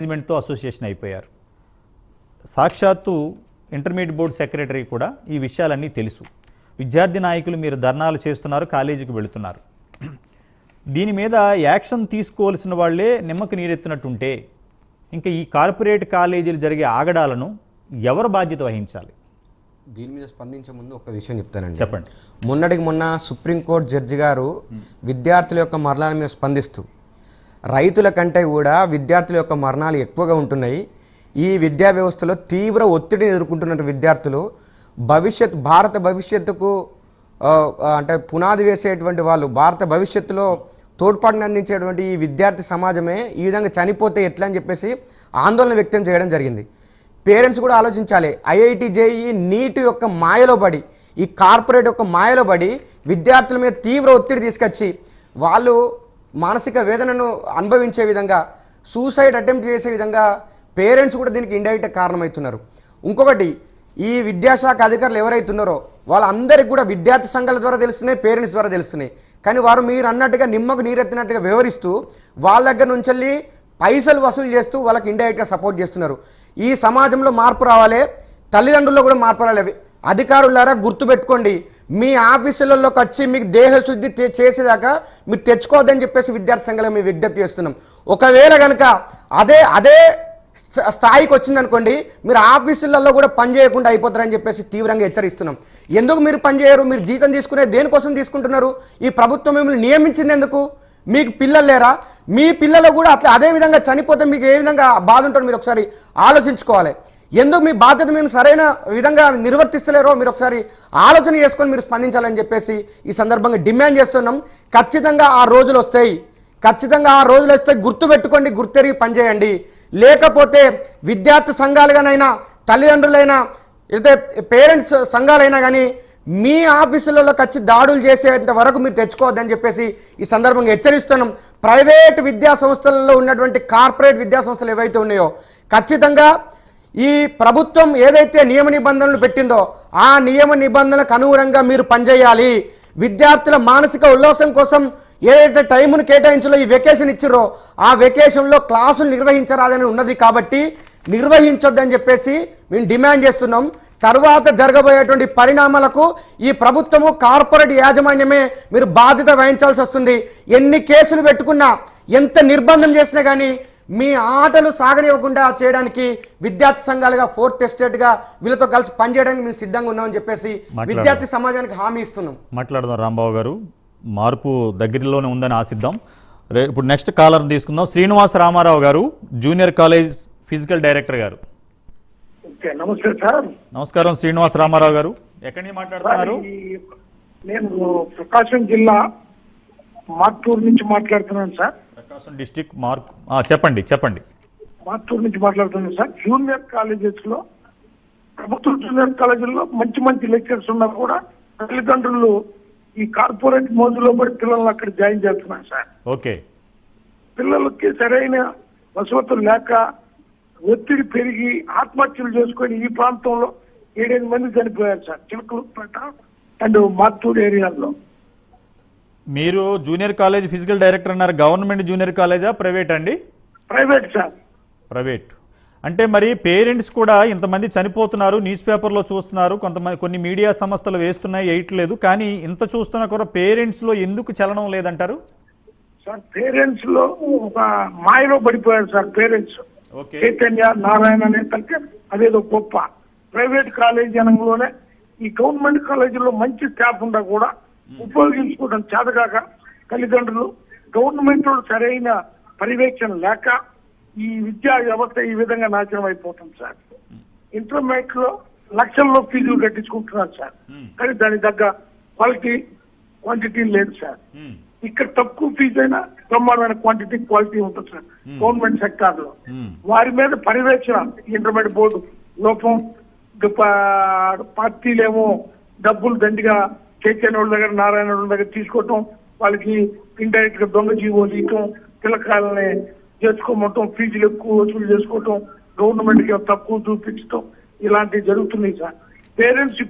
మేనేజ్మెంట్తో association అయిపోయారు. సాక్షాత్తు intermediate board secretary కూడా ఈ విషయాలన్నీ తెలుసు. విద్యార్థి నాయకులు మీరు ధర్నాలు చేస్తున్నారు, కాలేజీకి వెళుతున్నారు. దీని మీద యాక్షన్ తీసుకోవాల్సిన వాళ్ళే నిమ్మకు నీరెత్తినట్టుంటే ఇంకా ఈ కార్పొరేట్ కాలేజీలు జరిగే ఆగడాలను ఎవరు బాధ్యత వహించాలి? దీని మీద స్పందించే ముందు ఒక విషయం చెప్తానండి. చెప్పండి. మొన్నటికి మొన్న సుప్రీంకోర్టు జడ్జి గారు విద్యార్థుల యొక్క మరణాల మీద స్పందిస్తూ రైతుల కంటే కూడా విద్యార్థుల యొక్క మరణాలు ఎక్కువగా ఉంటున్నాయి, ఈ విద్యా వ్యవస్థలో తీవ్ర ఒత్తిడిని ఎదుర్కొంటున్న విద్యార్థులు భారత భవిష్యత్తుకు అంటే పునాది వేసేటువంటి వాళ్ళు, భారత భవిష్యత్తులో తోడ్పాటును అందించేటువంటి ఈ విద్యార్థి సమాజమే ఈ విధంగా చనిపోతే ఎట్లా అని చెప్పేసి ఆందోళన వ్యక్తం చేయడం జరిగింది. పేరెంట్స్ కూడా ఆలోచించాలి. ఐఐటి జేఈ నీట్ యొక్క మాయలో పడి, ఈ కార్పొరేట్ యొక్క మాయలో పడి విద్యార్థుల మీద తీవ్ర ఒత్తిడి తీసుకొచ్చి వాళ్ళు మానసిక వేదనను అనుభవించే విధంగా, సూసైడ్ అటెంప్ట్ చేసే విధంగా పేరెంట్స్ కూడా దీనికి ఇండైరెక్ట్ కారణమవుతున్నారు. ఇంకొకటి, ఈ విద్యాశాఖ అధికారులు ఎవరైతున్నారో వాళ్ళందరికీ కూడా విద్యార్థి సంఘాల ద్వారా తెలుస్తున్నాయి, పేరెంట్స్ ద్వారా తెలుస్తున్నాయి. కానీ వారు మీరు అన్నట్టుగా నిమ్మకు నీరెత్తినట్టుగా వ్యవహరిస్తూ వాళ్ళ దగ్గర నుంచి పైసలు వసూలు చేస్తూ వాళ్ళకి ఇండైరెక్ట్గా సపోర్ట్ చేస్తున్నారు. ఈ సమాజంలో మార్పు రావాలి, తల్లిదండ్రుల్లో కూడా మార్పు రావాలి. అధికారులారా గుర్తుపెట్టుకోండి, మీ ఆఫీసులలోకి వచ్చి మీకు దేహశుద్ధి చేసేదాకా మీరు తెచ్చుకోవద్దని చెప్పేసి విద్యార్థి సంఘాలకు మేము విజ్ఞప్తి చేస్తున్నాం. ఒకవేళ కనుక అదే స్థాయికి వచ్చిందనుకోండి, మీరు ఆఫీసులలో కూడా పని చేయకుండా అయిపోతారని చెప్పేసి తీవ్రంగా హెచ్చరిస్తున్నాం. ఎందుకు మీరు పని చేయరు? మీరు జీతం తీసుకునే దేనికోసం తీసుకుంటున్నారు? ఈ ప్రభుత్వం మిమ్మల్ని నియమించింది ఎందుకు? మీకు పిల్లలు లేరా? మీ పిల్లలు కూడా అదే విధంగా చనిపోతే మీకు ఏ విధంగా బాధ ఉంటుందో మీరు ఒకసారి ఆలోచించుకోవాలి. ఎందుకు మీ బాధ్యత మేము సరైన విధంగా నిర్వర్తిస్తలేరో మీరు ఒకసారి ఆలోచన చేసుకొని మీరు స్పందించాలని చెప్పేసి ఈ సందర్భంగా డిమాండ్ చేస్తున్నాం. ఖచ్చితంగా ఆ రోజులు వస్తాయి, గుర్తుపెట్టుకోండి, గుర్తెరిగి పనిచేయండి. లేకపోతే విద్యార్థి సంఘాలుగానైనా, తల్లిదండ్రులైనా, అయితే పేరెంట్స్ సంఘాలైనా కానీ మీ ఆఫీసులలోకి వచ్చి దాడులు చేసేంత వరకు మీరు తెచ్చుకోవద్దని చెప్పేసి ఈ సందర్భంగా హెచ్చరిస్తున్నాం. ప్రైవేట్ విద్యా సంస్థలలో ఉన్నటువంటి కార్పొరేట్ విద్యా సంస్థలు ఏవైతే ఉన్నాయో ఖచ్చితంగా ఈ ప్రభుత్వం ఏదైతే నియమ నిబంధనలు పెట్టిందో ఆ నియమ నిబంధనలకు అనుగుణంగా మీరు పనిచేయాలి. విద్యార్థుల మానసిక ఉల్లాసం కోసం ఏదైతే టైమును కేటాయించాలో ఈ వెకేషన్ ఇచ్చిరో ఆ వెకేషన్లో క్లాసులు నిర్వహించరాదని ఉన్నది కాబట్టి నిర్వహించొద్దని చెప్పేసి మేము డిమాండ్ చేస్తున్నాం. తర్వాత జరగబోయేటువంటి పరిణామాలకు ఈ ప్రభుత్వము, కార్పొరేట్ యాజమాన్యమే మీరు బాధ్యత వహించాల్సి వస్తుంది. ఎన్ని కేసులు పెట్టుకున్నా, ఎంత నిర్బంధం చేసినా కానీ మీ ఆటలు సాగనివ్వకుండా చేయడానికి విద్యార్థి సంఘాలుగా, ఫోర్త్ ఎస్టేట్గా వీళ్ళతో కలిసి పనిచేయడానికి మేము సిద్ధంగా ఉన్నామని చెప్పేసి విద్యార్థి సమాజానికి హామీ ఇస్తున్నాం. మాట్లాడదాం రాంబాబు గారు. మార్పు దగ్గరలోనే ఉందని ఆశిద్దాం. ఇప్పుడు నెక్స్ట్ కాలర్ తీసుకుందాం. శ్రీనివాస రామారావు గారు, జూనియర్ కాలేజ్ ఫిజికల్ డైరెక్టర్ గారు. నమస్తే సార్. నమస్కారం శ్రీనివాస రామారావు గారు, ఎక్కడి నుంచి మాట్లాడుతున్నారు? నేను ప్రకాశం జిల్లా మార్టూరు నుంచి మాట్లాడుతున్నాను సార్. ప్రకాశం డిస్టిక్ చెప్పండి. మార్టూరు నుంచి మాట్లాడుతున్నాను సార్. జూనియర్ కాలేజెస్ లో, ప్రభుత్వ జూనియర్ కాలేజీల్లో మంచి లెక్చర్స్ ఉన్నా కూడా తల్లిదండ్రులు ఈ కార్పొరేట్ మోజులో పడి పిల్లల్ని అక్కడ జాయిన్ చేస్తున్నారు సార్. ఓకే. పిల్లలకి సరైన వసతులు లేక ఒత్తిడి పెరిగి ఆత్మహత్యలు చేసుకొని ఈ ప్రాంతంలో 7-8 మంది చనిపోయారు సార్, చిలకలపేట అండ్ మార్టూరు ఏరియాలో. మీరు జూనియర్ కాలేజ్ ఫిజికల్ డైరెక్టర్ అన్నారు. గవర్నమెంట్ జూనియర్ కాలేజా, ప్రైవేట్ అండి? Private sir. ప్రైవేట్ అంటే మరి పేరెంట్స్ కూడా ఇంతమంది చనిపోతున్నారు, న్యూస్ పేపర్లో చూస్తున్నారు, కొన్ని మీడియా సంస్థలు వేస్తున్నాయి, వేయట్లేదు. కానీ ఇంత చూస్తున్నా కూడా పేరెంట్స్లో ఎందుకు చలనం లేదంటారు? సార్ పేరెంట్స్ లో ఒక మాయలో పడిపోయారు సార్. పేరెంట్స్ చైతన్య నారాయణ అనే తల్లి అదేదో గొప్ప ప్రైవేట్ కాలేజీ జనంలోనే ఈ గవర్నమెంట్ కాలేజీలో మంచి స్టాఫ్ ఉండా కూడా ఉపయోగించుకోవడం చేతగాక తల్లిదండ్రులు, గవర్నమెంట్ సరైన పర్యవేక్షణ లేక ఈ విద్యా వ్యవస్థ ఈ విధంగా నాశనం అయిపోతుంది సార్. ఇంటర్మీడియట్ లో లక్షల్లో ఫీజులు కట్టించుకుంటున్నారు సార్, కానీ దాని తగ్గ క్వాంటిటీ లేదు సార్. ఇక్కడ తక్కువ ఫీజు అయినా బ్రహ్మాండమైన క్వాలిటీ ఉంటుంది సార్ గవర్నమెంట్ సెక్టార్ లో. వారి మీద పర్యవేక్షణ ఇంటర్మీడియట్ బోర్డు లోపం, పార్టీలేమో డబ్బులు దండిగా చైతన్య వాళ్ళ దగ్గర, నారాయణ వాళ్ళ దగ్గర తీసుకోవటం, వాళ్ళకి ఇండైరెక్ట్ గా దొంగ జీవోలు ఇవ్వటం, పిల్లకాయలని చేసుకోవటం, ఫీజులు ఎక్కువ వసూలు చేసుకోవటం, గవర్నమెంట్ కి తక్కువ చూపించడం, ఇలాంటివి జరుగుతున్నాయి సార్. పేరెంట్స్